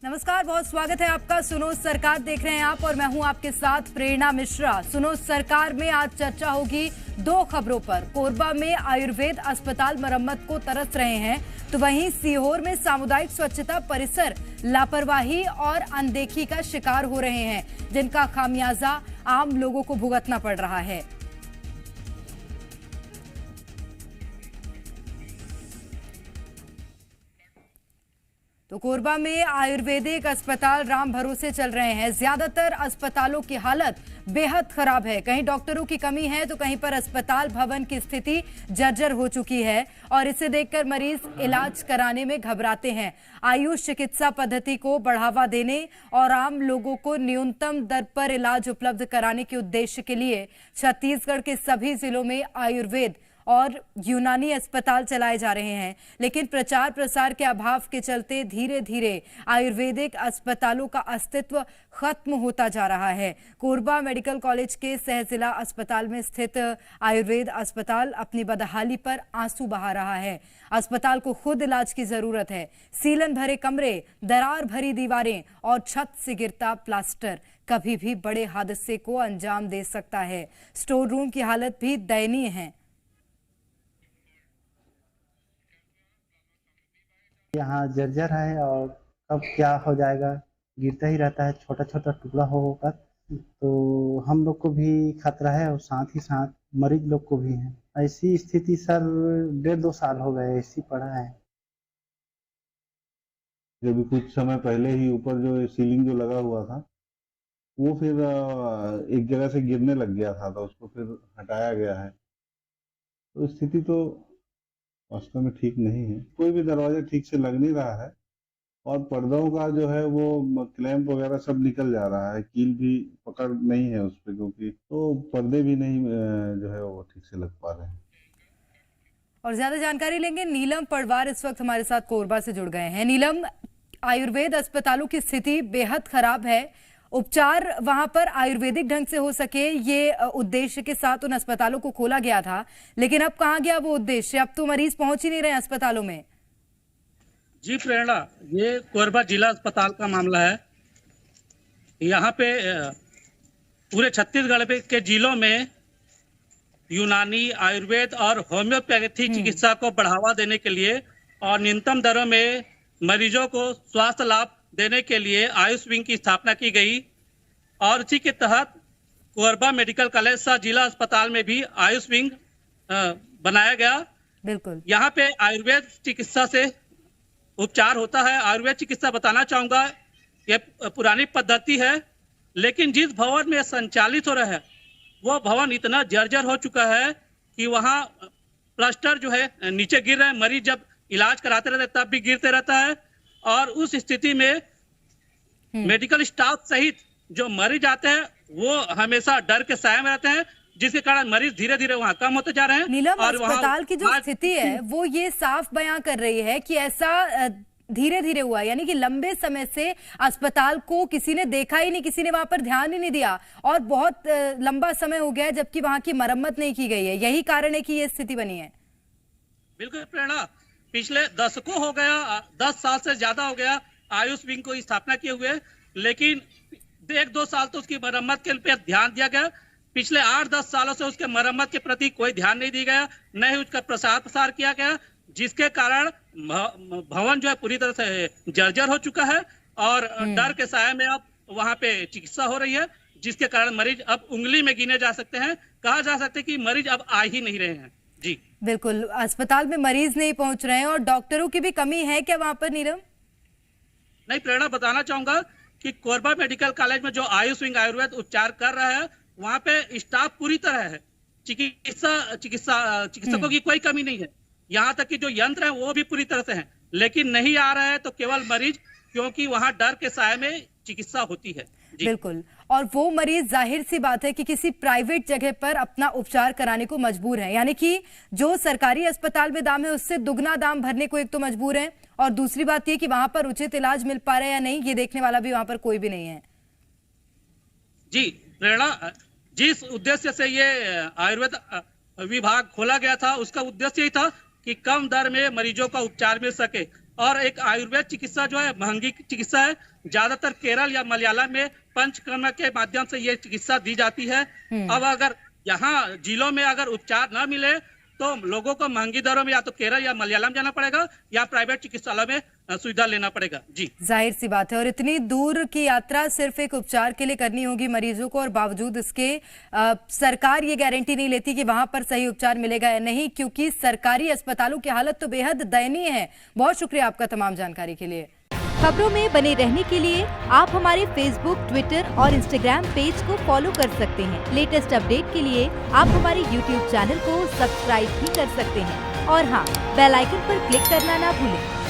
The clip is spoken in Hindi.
नमस्कार, बहुत स्वागत है आपका। सुनो सरकार देख रहे हैं आप और मैं हूं आपके साथ प्रेरणा मिश्रा। सुनो सरकार में आज चर्चा होगी दो खबरों पर। कोरबा में आयुर्वेद अस्पताल मरम्मत को तरस रहे हैं, तो वहीं सीहोर में सामुदायिक स्वच्छता परिसर लापरवाही और अनदेखी का शिकार हो रहे हैं, जिनका खामियाजा आम लोगों को भुगतना पड़ रहा है। तो कोरबा में आयुर्वेदिक अस्पताल राम भरोसे चल रहे हैं। ज्यादातर अस्पतालों की हालत बेहद खराब है। कहीं डॉक्टरों की कमी है तो कहीं पर अस्पताल भवन की स्थिति जर्जर हो चुकी है और इसे देखकर मरीज इलाज कराने में घबराते हैं। आयुष चिकित्सा पद्धति को बढ़ावा देने और आम लोगों को न्यूनतम दर पर इलाज उपलब्ध कराने के उद्देश्य के लिए छत्तीसगढ़ के सभी जिलों में आयुर्वेद और यूनानी अस्पताल चलाए जा रहे हैं, लेकिन प्रचार प्रसार के अभाव के चलते धीरे धीरे आयुर्वेदिक अस्पतालों का अस्तित्व खत्म होता जा रहा है। कोरबा मेडिकल कॉलेज के सहजिला अस्पताल में स्थित आयुर्वेद अस्पताल अपनी बदहाली पर आंसू बहा रहा है। अस्पताल को खुद इलाज की जरूरत है। सीलन भरे कमरे, दरार भरी दीवारें और छत से गिरता प्लास्टर कभी भी बड़े हादसे को अंजाम दे सकता है। स्टोर रूम की हालत भी दयनीय है। यहाँ जर्जर है और कब क्या हो जाएगा, गिरता ही रहता है छोटा छोटा टुकड़ा होकर। तो हम लोग को भी खतरा है और साथ ही साथ मरीज लोग को भी है। ऐसी स्थिति सर 1.5-2 साल हो गए ऐसी पड़ा है। जब कुछ समय पहले ही ऊपर जो सीलिंग जो लगा हुआ था वो फिर एक जगह से गिरने लग गया था, तो उसको फिर हटाया गया है। तो स्थिति तो वास्तव में ठीक नहीं है। कोई भी दरवाजा ठीक से लग नहीं रहा है और पर्दों का जो है वो क्लैंप वगैरह सब निकल जा रहा है। कील भी पकड़ नहीं है उस पर, क्योंकि तो पर्दे भी नहीं जो है वो ठीक से लग पा रहे हैं। और ज्यादा जानकारी लेंगे। नीलम पड़वार इस वक्त हमारे साथ कोरबा से जुड़ गए हैं। नीलम, आयुर्वेद अस्पतालों की स्थिति बेहद खराब है। उपचार वहां पर आयुर्वेदिक ढंग से हो सके, ये उद्देश्य के साथ उन अस्पतालों को खोला गया था, लेकिन अब कहां गया वो उद्देश्य? अब तो मरीज पहुंच ही नहीं रहे अस्पतालों में। जी प्रेरणा, ये कोरबा जिला अस्पताल का मामला है। यहाँ पे पूरे छत्तीसगढ़ के जिलों में यूनानी, आयुर्वेद और होम्योपैथी चिकित्सा को बढ़ावा देने के लिए और न्यूनतम दरों में मरीजों को स्वास्थ्य लाभ देने के लिए आयुष विंग की स्थापना की गई और इसी के तहत कोरबा मेडिकल कॉलेज सा जिला अस्पताल में भी आयुष विंग बनाया गया। बिल्कुल, यहाँ पे आयुर्वेद चिकित्सा से उपचार होता है। आयुर्वेद चिकित्सा बताना चाहूंगा, ये पुरानी पद्धति है, लेकिन जिस भवन में संचालित हो रहा है वो भवन इतना जर्जर हो चुका है कि वहाँ प्लास्टर जो है नीचे गिर रहे हैं। मरीज जब इलाज कराते रहते तब भी गिरते रहता है और उस स्थिति में मेडिकल स्टाफ सहित जो मरीज आते हैं वो हमेशा डर के साए में रहते हैं, जिसके कारण मरीज धीरे धीरे वहां कम होते जा रहे हैं। नीलम, अस्पताल की जो स्थिति है वो ये साफ बयां कर रही है कि ऐसा धीरे धीरे हुआ, यानी कि लंबे समय से अस्पताल को किसी ने देखा ही नहीं, किसी ने वहां पर ध्यान ही नहीं दिया और बहुत लंबा समय हो गया है जबकि वहां की मरम्मत नहीं की गई है। यही कारण है कि ये स्थिति बनी है। बिल्कुल प्रेरणा, पिछले दशकों हो गया, 10 साल से ज्यादा हो गया आयुष विंग को स्थापना किए हुए, लेकिन 1-2 साल तो उसकी मरम्मत के पे ध्यान दिया गया। पिछले 8-10 सालों से उसके मरम्मत के प्रति कोई ध्यान नहीं दिया गया, न ही उसका प्रसार प्रसार किया गया, जिसके कारण भवन जो है पूरी तरह से जर्जर हो चुका है और डर के साए में अब वहां पे चिकित्सा हो रही है, जिसके कारण मरीज अब उंगली में गिने जा सकते हैं। कहा जा सकता है कि मरीज अब आ ही नहीं रहे हैं। जी बिल्कुल, अस्पताल में मरीज नहीं पहुंच रहे हैं और डॉक्टरों की भी कमी है क्या वहां पर? नीलम, नहीं प्रेरणा, बताना चाहूंगा कि कोरबा मेडिकल कॉलेज में जो आयुष विंग आयुर्वेद उपचार कर रहा है वहां पे स्टाफ पूरी तरह है। चिकित्सकों की कोई कमी नहीं है। यहाँ तक कि जो यंत्र है वो भी पूरी तरह से है, लेकिन नहीं आ रहा है तो केवल मरीज, क्योंकि वहां डर के साए में चिकित्सा होती है। बिल्कुल, और वो मरीज जाहिर सी बात है कि किसी प्राइवेट जगह पर अपना उपचार कराने को मजबूर है, यानी कि जो सरकारी अस्पताल में दाम है उससे दुगना दाम भरने को एक तो मजबूर है और दूसरी बात ये कि वहां पर उचित इलाज मिल पा रहा है या नहीं ये देखने वाला भी वहां पर कोई भी नहीं है। जी प्रेरणा, जिस उद्देश्य से ये आयुर्वेद विभाग खोला गया था उसका उद्देश्य ही था कि कम दर में मरीजों का उपचार मिल सके। और एक आयुर्वेद चिकित्सा जो है महंगी चिकित्सा है। ज्यादातर केरल या मलयालम में पंचकर्म के माध्यम से ये चिकित्सा दी जाती है। अब अगर यहाँ जिलों में अगर उपचार न मिले तो लोगों को महंगी दरों में या तो केरल या मलयालम जाना पड़ेगा या प्राइवेट चिकित्सालय में सुविधा लेना पड़ेगा। जी, जाहिर सी बात है। और इतनी दूर की यात्रा सिर्फ एक उपचार के लिए करनी होगी मरीजों को, और बावजूद इसके सरकार ये गारंटी नहीं लेती कि वहां पर सही उपचार मिलेगा या नहीं, क्योंकि सरकारी अस्पतालों की हालत तो बेहद दयनीय है। बहुत शुक्रिया आपका तमाम जानकारी के लिए। खबरों में बने रहने के लिए आप हमारे फेसबुक, ट्विटर और इंस्टाग्राम पेज को फॉलो कर सकते हैं। लेटेस्ट अपडेट के लिए आप हमारे यूट्यूब चैनल को सब्सक्राइब भी कर सकते हैं और हाँ, बेल आइकन पर क्लिक करना ना भूलें।